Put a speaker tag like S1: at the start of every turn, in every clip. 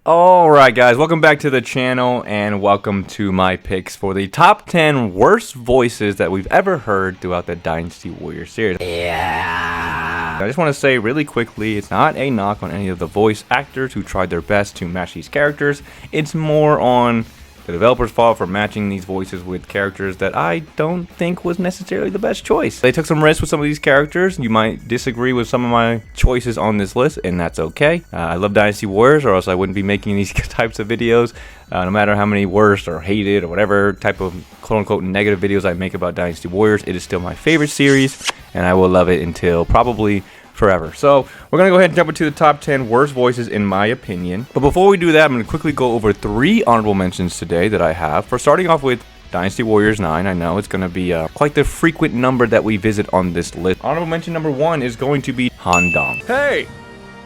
S1: Alright guys, welcome back to the channel and welcome to my picks for the top 10 worst voices that we've ever heard throughout the Dynasty Warriors series. Yeah. I just want to say really quickly, it's not a knock on any of the voice actors who tried their best to match these characters. It's more on the developer's fault for matching these voices with characters that I don't think was necessarily the best choice. They took some risks with some of these characters. You might disagree with some of my choices on this list, and that's okay. I love Dynasty Warriors, or else I wouldn't be making these types of videos. No matter how many worst or hated or whatever type of quote-unquote negative videos I make about Dynasty Warriors, it is still my favorite series, and I will love it until probably forever. So we're gonna go ahead and jump into the top 10 worst voices in my opinion. But before we do that, I'm gonna quickly go over 3 honorable mentions today that I have. For starting off with Dynasty Warriors 9, I know it's gonna be quite the frequent number that we visit on this list. Honorable mention number 1 is going to be Han Dong.
S2: Hey!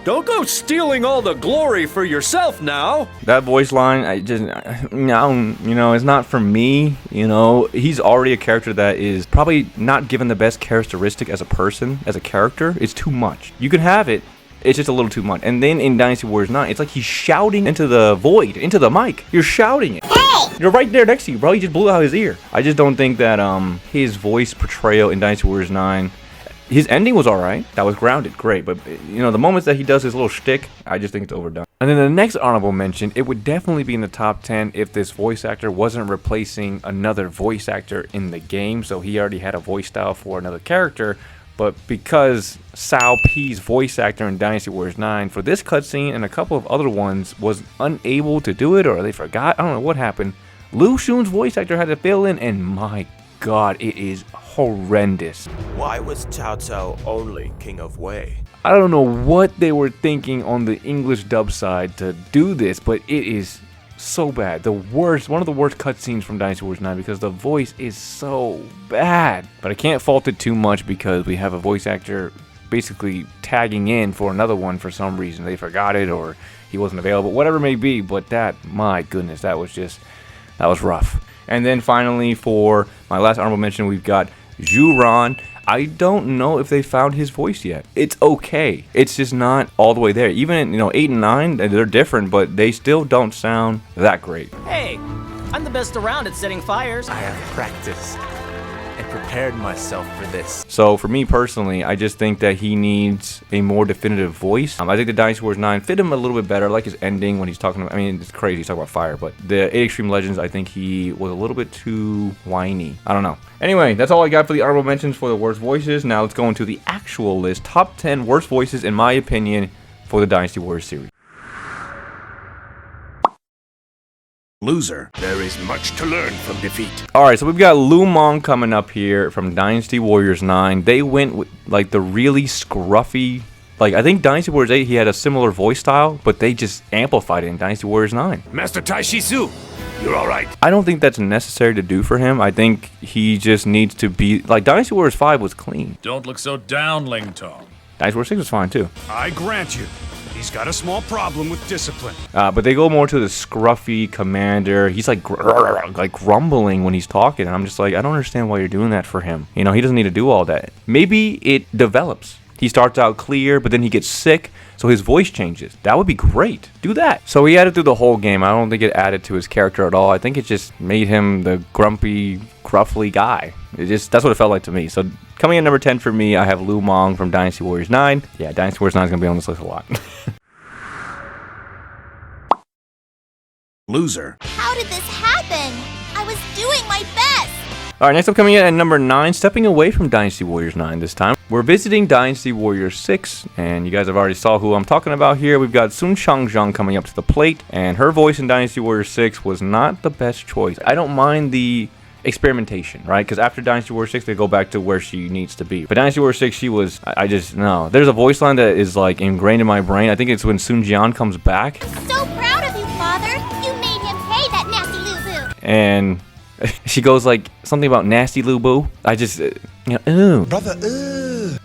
S2: Don't go stealing all the glory for yourself now!
S1: That voice line, it's not for me. He's already a character that is probably not given the best characteristic as a person, as a character. It's too much. You can have it, it's just a little too much. And then in Dynasty Warriors 9, it's like he's shouting into the void, into the mic. You're shouting it. Hey! You're right there next to you, bro. He just blew out his ear. I just don't think that his voice portrayal in Dynasty Warriors 9, his ending was alright. That was grounded, great. But, the moments that he does his little shtick, I just think it's overdone. And then the next honorable mention, it would definitely be in the top 10 if this voice actor wasn't replacing another voice actor in the game. So he already had a voice style for another character. But because Sao P's voice actor in Dynasty Warriors 9, for this cutscene and a couple of other ones, was unable to do it, or they forgot, I don't know what happened. Lu Xun's voice actor had to fill in, and my god, it is horrendous.
S3: Why was Cao Cao only king of Wei?
S1: I don't know what they were thinking on the English dub side to do this, but it is so bad. One of the worst cutscenes from Dynasty Warriors 9 because the voice is so bad. But I can't fault it too much because we have a voice actor basically tagging in for another one for some reason. They forgot it or he wasn't available, whatever it may be. But my goodness, that was rough. And then finally, for my last honorable mention, we've got Zhu Ran. I don't know if they found his voice yet. It's okay. It's just not all the way there. Even 8 and 9, they're different, but they still don't sound that great.
S4: Hey, I'm the best around at setting fires.
S3: I have practiced and prepared myself for this.
S1: So for me personally, I just think that he needs a more definitive voice. I think the Dynasty Warriors 9 fit him a little bit better. I like his ending when he's talking about, it's crazy, he's talking about fire, but the 8 Extreme Legends, I think he was a little bit too whiny. I don't know. Anyway, that's all I got for the honorable mentions for the worst voices. Now let's go into the actual list. Top 10 worst voices, in my opinion, for the Dynasty Warriors series.
S2: Loser, there is much to learn from defeat.
S1: Alright, so we've got Lu Meng coming up here from Dynasty Warriors 9. They went with like the really scruffy, I think Dynasty Warriors 8 he had a similar voice style, but they just amplified it in Dynasty Warriors 9.
S2: Master Tai Shizu, you're alright.
S1: I don't think that's necessary to do for him. I think he just needs to be, Dynasty Warriors 5 was clean.
S5: Don't look so down, Ling Tong.
S1: Dynasty Warriors 6 was fine too.
S2: I grant you, he's got a small problem with discipline.
S1: But they go more to the scruffy commander. He's like grumbling when he's talking, and I'm just like, I don't understand why you're doing that for him. He doesn't need to do all that. Maybe it develops. He starts out clear, but then he gets sick, so his voice changes. That would be great. Do that. So he added through the whole game. I don't think it added to his character at all. I think it just made him the grumpy, gruffly guy. That's what it felt like to me. So coming in number 10 for me, I have Lu Meng from Dynasty Warriors 9. Yeah, Dynasty Warriors 9 is going to be on this list a lot.
S2: Loser.
S6: How did this happen? I was doing my best!
S1: Alright, next up coming in at number 9, stepping away from Dynasty Warriors 9 this time. We're visiting Dynasty Warriors 6, and you guys have already saw who I'm talking about here. We've got Sun Changzheng coming up to the plate, and her voice in Dynasty Warriors 6 was not the best choice. I don't mind the experimentation, right? Because after Dynasty Warriors 6, they go back to where she needs to be. But Dynasty Warriors 6, she was, no. There's a voice line that is ingrained in my brain. I think it's when Sun Jian comes back.
S6: So proud of you, Father! You made him pay that nasty Lu Bu!
S1: And she goes something about nasty Lu Bu. Ooh.
S3: Brother, ooh.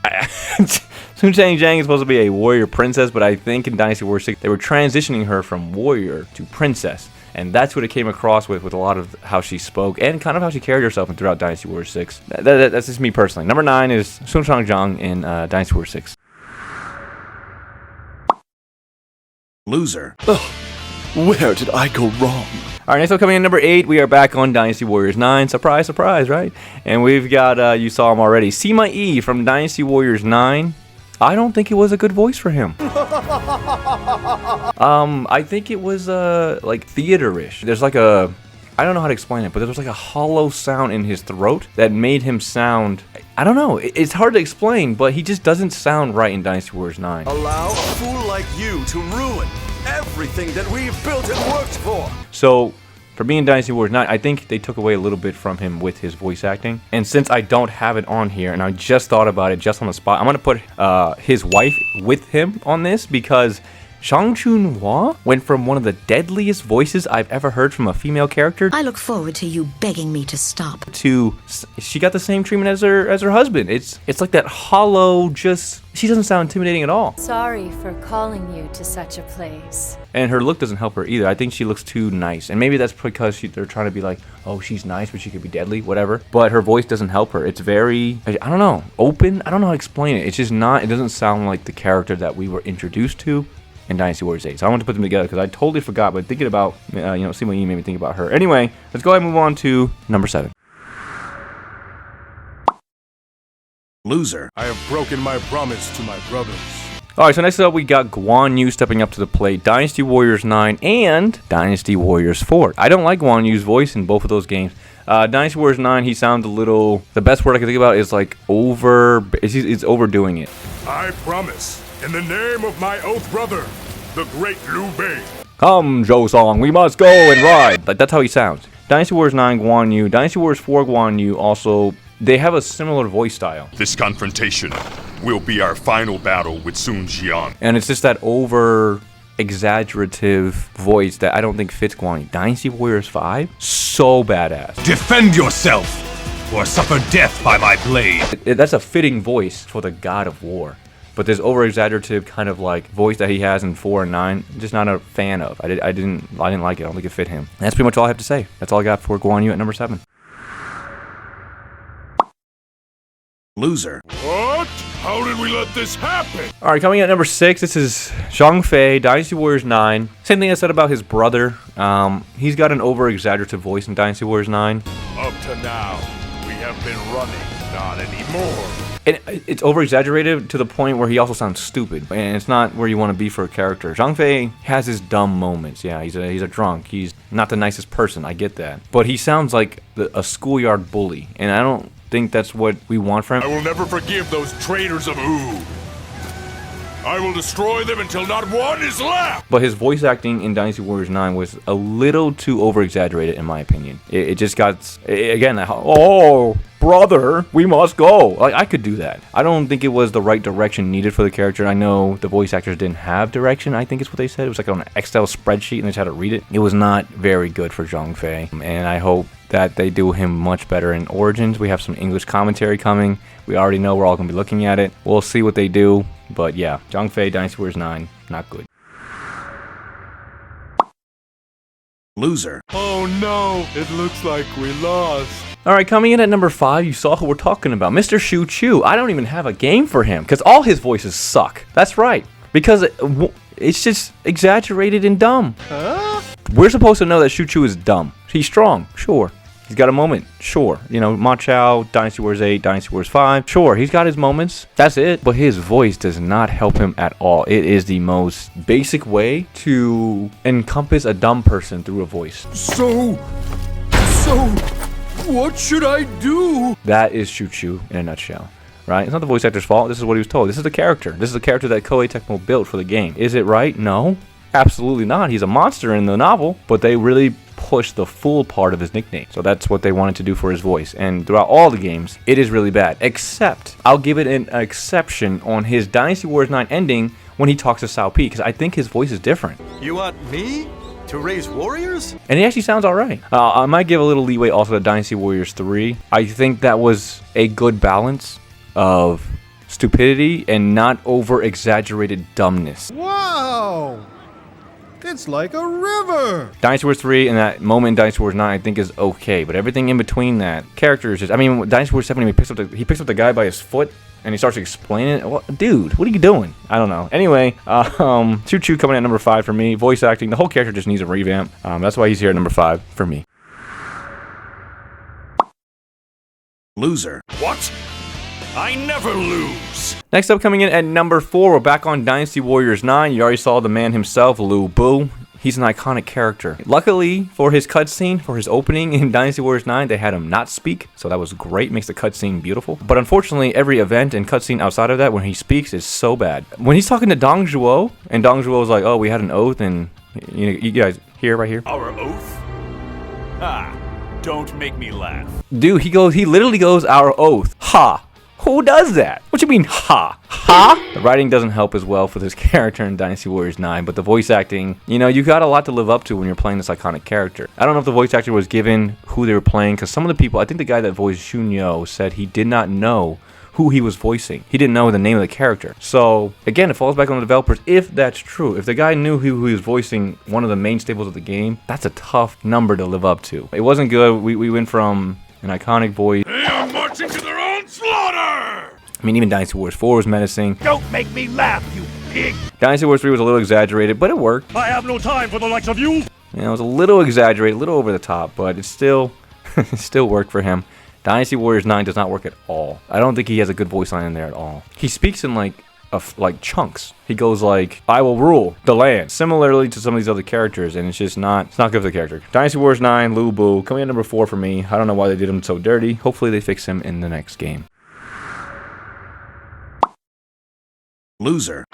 S1: Sun Changzheng is supposed to be a warrior princess, but I think in Dynasty Warriors 6, they were transitioning her from warrior to princess. And that's what it came across with a lot of how she spoke and kind of how she carried herself throughout Dynasty Warriors 6. That's just me personally. Number 9 is Sun Changzheng in Dynasty Warriors 6.
S2: Loser.
S5: Ugh.
S2: Where did I go wrong?
S1: All right, next up coming in number 8, we are back on Dynasty Warriors 9. Surprise, surprise, right? And we've got, you saw him already, Sima E from Dynasty Warriors 9. I don't think it was a good voice for him. I think it was, like, theater-ish. There's like a... I don't know how to explain it, but there was like a hollow sound in his throat that made him sound... I don't know. It's hard to explain, but he just doesn't sound right in Dynasty Warriors 9.
S2: Allow a fool like you to ruin everything that we've built and worked for.
S1: So, for me in Dynasty Warriors 9, I think they took away a little bit from him with his voice acting. And since I don't have it on here, and I just thought about it just on the spot, I'm going to put his wife with him on this because... Shang Chun-hwa went from one of the deadliest voices I've ever heard from a female character
S7: I look forward to you begging me to stop.
S1: to she got the same treatment as her husband. It's like that hollow, just she doesn't sound intimidating at all.
S8: Sorry for calling you to such a place.
S1: And her look doesn't help her either. I think she looks too nice. And maybe that's because they're trying to be like, oh, she's nice, but she could be deadly, whatever. But her voice doesn't help her. It's very, I don't know, open. I don't know how to explain it. It's just not, it doesn't sound like the character that we were introduced to in Dynasty Warriors 8. So I want to put them together because I totally forgot, but thinking about, Sima Yi made me think about her. Anyway, let's go ahead and move on to number 7.
S2: Loser.
S3: I have broken my promise to my brothers.
S1: Alright, so next up we got Guan Yu stepping up to the plate, Dynasty Warriors 9 and Dynasty Warriors 4. I don't like Guan Yu's voice in both of those games. Dynasty Warriors 9, he sounds a little, the best word I can think about is like it's overdoing it.
S3: I promise, in the name of my oath brother, the great Liu Bei.
S1: Come, Zhou Song, we must go and ride. Like, that's how he sounds. Dynasty Warriors 9, Guan Yu. Dynasty Warriors 4, Guan Yu also, they have a similar voice style.
S9: This confrontation will be our final battle with Sun Jian.
S1: And it's just that over exaggerative voice that I don't think fits Guan Yu. Dynasty Warriors 5, so badass.
S9: Defend yourself, or suffer death by my blade.
S1: That's a fitting voice for the God of War. But this over-exaggerative kind of like voice that he has in 4 and 9, just not a fan of. I didn't like it. I don't think it fit him. And that's pretty much all I have to say. That's all I got for Guan Yu at number 7.
S2: Loser.
S3: What? How did we let this happen?
S1: All right, coming in at number 6, this is Zhang Fei, Dynasty Warriors 9. Same thing I said about his brother. He's got an over-exaggerative voice in Dynasty Warriors 9.
S3: Up to now, we have been running, not anymore.
S1: And it's over-exaggerated to the point where he also sounds stupid. And it's not where you want to be for a character. Zhang Fei has his dumb moments. Yeah, he's a drunk. He's not the nicest person. I get that. But he sounds like a schoolyard bully. And I don't think that's what we want from him.
S3: I will never forgive those traitors of Wu. I will destroy them until not one is left.
S1: But his voice acting in Dynasty Warriors 9 was a little too over-exaggerated, in my opinion. It just got, again, like, oh, brother, we must go. Like, I could do that. I don't think it was the right direction needed for the character. I know the voice actors didn't have direction, I think is what they said. It was like on an Excel spreadsheet and they just had to read it. It was not very good for Zhang Fei. And I hope that they do him much better in Origins. We have some English commentary coming. We already know we're all going to be looking at it. We'll see what they do. But yeah, Zhang Fei, Dynasty Warriors 9, not good.
S2: Loser.
S3: Oh no, it looks like we lost.
S1: Alright, coming in at number 5, you saw who we're talking about. Mr. Shu Chu. I don't even have a game for him, because all his voices suck. That's right. Because it's just exaggerated and dumb. Huh? We're supposed to know that Shu Chu is dumb. He's strong, sure. He's got a moment, sure. You know, Ma Chao, Dynasty Warriors 8, Dynasty Warriors 5, sure, he's got his moments. That's it. But his voice does not help him at all. It is the most basic way to encompass a dumb person through a voice.
S2: So, what should I do?
S1: That is Shu Chu in a nutshell. Right? It's not the voice actor's fault. This is what he was told. This is the character. This is the character that Koei Tecmo built for the game. Is it right? No. Absolutely not. He's a monster in the novel, but they really pushed the full part of his nickname. So that's what they wanted to do for his voice. And throughout all the games, it is really bad. Except, I'll give it an exception on his Dynasty Warriors 9 ending when he talks to Cao Pi, because I think his voice is different.
S2: You want me to raise warriors?
S1: And he actually sounds alright. I might give a little leeway also to Dynasty Warriors 3. I think that was a good balance of stupidity and not over-exaggerated dumbness.
S10: Wow! It's like a river!
S1: Dynasty Warriors 3 and that moment in Dynasty Warriors 9 I think is okay, but everything in between that, character is just, I mean, Dynasty Warriors 7 he picks up the guy by his foot, and he starts explaining it. Well, dude, what are you doing? I don't know. Anyway, Choo Choo coming at number 5 for me. Voice acting, the whole character just needs a revamp. That's why he's here at number 5 for me.
S2: Loser.
S3: What? I never lose.
S1: Next up, coming in at number 4, we're back on Dynasty Warriors 9. You already saw the man himself, Lu Bu. He's an iconic character. Luckily for his cutscene, for his opening in Dynasty Warriors 9, they had him not speak, so that was great. Makes the cutscene beautiful. But unfortunately, every event and cutscene outside of that, when he speaks, is so bad. When he's talking to Dong Zhuo, and Dong Zhuo's like, "Oh, we had an oath," and you guys here, right here.
S3: Our oath? Ah, don't make me laugh.
S1: Dude, he literally goes, "Our oath." Ha! Who does that? What you mean, ha? Ha? The writing doesn't help as well for this character in Dynasty Warriors 9, but the voice acting, you got a lot to live up to when you're playing this iconic character. I don't know if the voice actor was given who they were playing, because some of the people, I think the guy that voiced Shunyo said he did not know who he was voicing. He didn't know the name of the character. So, again, it falls back on the developers if that's true. If the guy knew who he was voicing one of the main staples of the game, that's a tough number to live up to. It wasn't good. We went from an iconic voice.
S3: They are marching to their own slaughter!
S1: I mean, even Dynasty Warriors 4 was menacing.
S3: Don't make me laugh, you pig!
S1: Dynasty Warriors 3 was a little exaggerated, but it worked.
S3: I have no time for the likes of you!
S1: It was a little exaggerated, a little over the top, but it still worked for him. Dynasty Warriors 9 does not work at all. I don't think he has a good voice line in there at all. He speaks in like chunks. He goes like, "I will rule the land," similarly to some of these other characters, and it's not good for the character. Dynasty Warriors 9, Lu Bu, coming in number 4 for me. I don't know why they did him so dirty. Hopefully they fix him in the next game.
S2: Loser.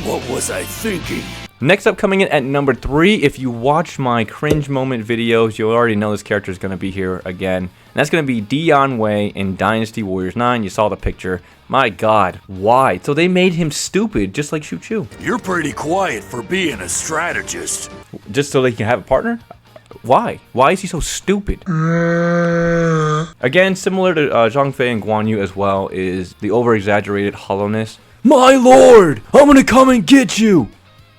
S3: What was I thinking?
S1: Next up, coming in at number 3, if you watch my cringe moment videos, you already know this character is going to be here again. And that's going to be Dion Wei in Dynasty Warriors 9. You saw the picture. My God, why? So they made him stupid, just like Choo Choo.
S3: You're pretty quiet for being a strategist.
S1: Just so they can have a partner? Why? Why is he so stupid? Again, similar to Zhang Fei and Guan Yu as well, is the over-exaggerated hollowness. My lord! I'm gonna come and get you!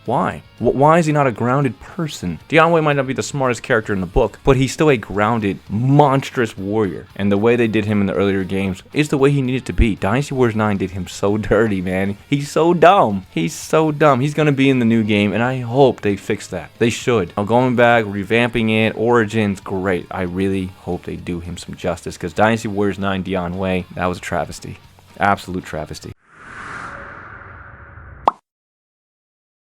S1: Why? Why is he not a grounded person? Dion Wei might not be the smartest character in the book, but he's still a grounded, monstrous warrior. And the way they did him in the earlier games is the way he needed to be. Dynasty Warriors 9 did him so dirty, man. He's so dumb. He's so dumb. He's going to be in the new game, and I hope they fix that. They should. Now, going back, revamping it, Origins, great. I really hope they do him some justice, because Dynasty Warriors 9 Dion Wei, that was a travesty. Absolute travesty.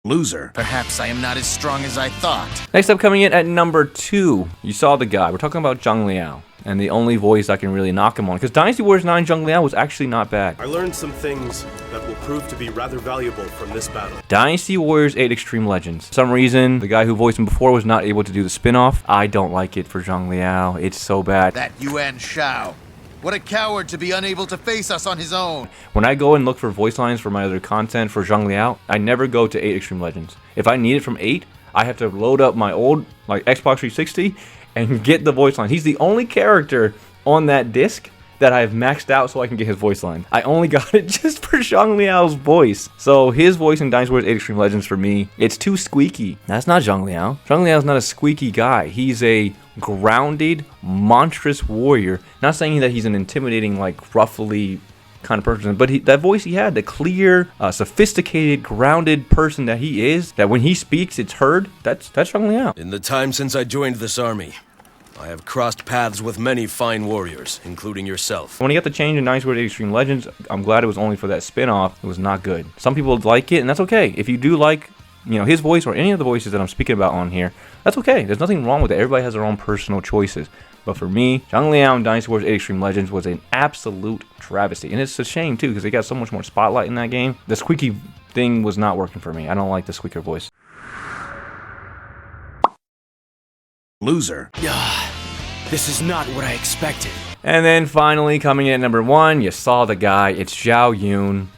S2: Loser.
S11: Perhaps I am not as strong as I thought.
S1: Next up, coming in at number 2, you saw the guy. We're talking about Zhang Liao, and the only voice I can really knock him on, because Dynasty Warriors 9 Zhang Liao was actually not bad.
S12: I learned some things that will prove to be rather valuable from this battle.
S1: Dynasty Warriors 8 Extreme Legends. For some reason, the guy who voiced him before was not able to do the spin-off. I don't like it for Zhang Liao. It's so bad.
S11: That Yuan Shao. What a coward to be unable to face us on his own.
S1: When I go and look for voice lines for my other content for Zhang Liao, I never go to 8 Extreme Legends. If I need it from 8, I have to load up my old Xbox 360 and get the voice line. He's the only character on that disc that I've maxed out so I can get his voice line. I only got it just for Zhang Liao's voice. So his voice in Dynasty Warriors 8 Extreme Legends for me, it's too squeaky. That's not Zhang Liao. Zhang Liao's not a squeaky guy. He's a grounded, monstrous warrior. Not saying that he's an intimidating, roughly kind of person, but that voice he had, the clear, sophisticated, grounded person that he is, that when he speaks, it's heard, that's Zhang Liao.
S2: In the time since I joined this army, I have crossed paths with many fine warriors, including yourself.
S1: When he got the change in Dynasty Warriors 8 Extreme Legends, I'm glad it was only for that spin-off. It was not good. Some people like it, and that's okay. If you do like, his voice or any of the voices that I'm speaking about on here, that's okay. There's nothing wrong with it. Everybody has their own personal choices. But for me, Zhang Liao in Dynasty Warriors 8 Extreme Legends was an absolute travesty. And it's a shame, too, because they got so much more spotlight in that game. The squeaky thing was not working for me. I don't like the squeaker voice.
S2: Loser.
S4: This is not what I expected.
S1: And then finally, coming in at number 1, you saw the guy. It's Zhao Yun.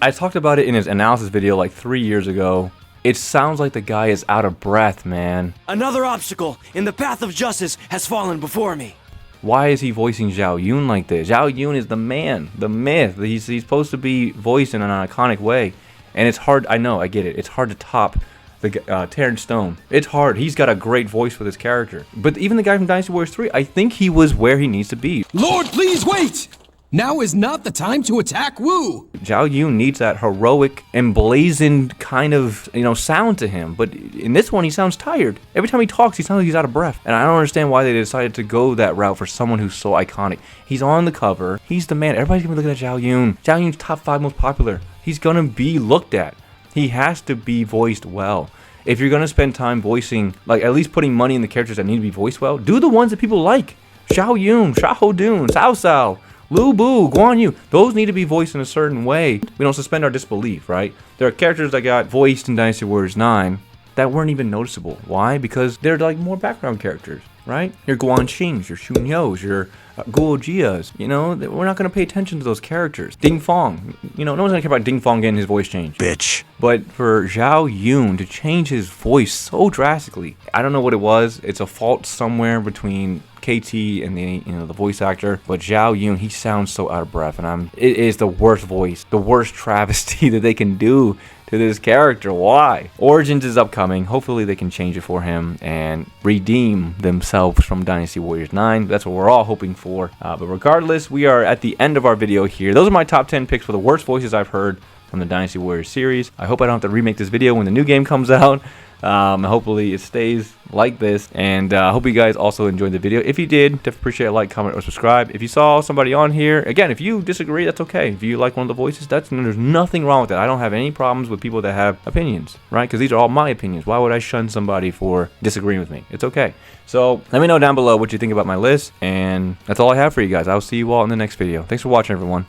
S1: I talked about it in his analysis video like 3 years ago. It sounds like the guy is out of breath, man.
S4: Another obstacle in the path of justice has fallen before me.
S1: Why is he voicing Zhao Yun like this? Zhao Yun is the man, the myth. He's supposed to be voiced in an iconic way. And it's hard, I know, I get it. It's hard to top the Terrence Stone. It's hard. He's got a great voice for this character. But even the guy from Dynasty Warriors 3, I think he was where he needs to be.
S13: Lord, please wait!
S4: Now is not the time to attack Wu!
S1: Zhao Yun needs that heroic, emblazoned kind of, sound to him. But in this one, he sounds tired. Every time he talks, he sounds like he's out of breath. And I don't understand why they decided to go that route for someone who's so iconic. He's on the cover. He's the man. Everybody's gonna be looking at Zhao Yun. Zhao Yun's top 5 most popular. He's gonna be looked at. He has to be voiced well. If you're gonna spend time voicing, like at least putting money in the characters that need to be voiced well, do the ones that people like. Zhao Yun, Xiahou Dun, Cao Cao, Lu Bu, Guan Yu, those need to be voiced in a certain way. We don't suspend our disbelief, right? There are characters that got voiced in Dynasty Warriors 9 that weren't even noticeable. Why? Because they're like more background characters, right? Your Guan Xings, your Xun You's, your Guo Jias, we're not going to pay attention to those characters. Ding Fong, no one's going to care about Ding Fong getting his voice changed. Bitch. But for Zhao Yun to change his voice so drastically, I don't know what it was. It's a fault somewhere between KT and the voice actor, but Zhao Yun, he sounds so out of breath, and it is the worst voice, the worst travesty that they can do to this character. Why? Origins is upcoming. Hopefully they can change it for him and redeem themselves from Dynasty Warriors 9. That's what we're all hoping for. But regardless, we are at the end of our video here. Those are my top 10 picks for the worst voices I've heard from the Dynasty Warriors series. I hope I don't have to remake this video when the new game comes out. Hopefully it stays like this, and I hope you guys also enjoyed the video. If you did, definitely appreciate a like, comment, or subscribe. If you saw somebody on here, again, if you disagree, that's okay. If you like one of the voices, there's nothing wrong with that. I don't have any problems with people that have opinions, right? Because these are all my opinions. Why would I shun somebody for disagreeing with me? It's okay. So let me know down below what you think about my list, and that's all I have for you guys. I'll see you all in the next video. Thanks for watching, everyone.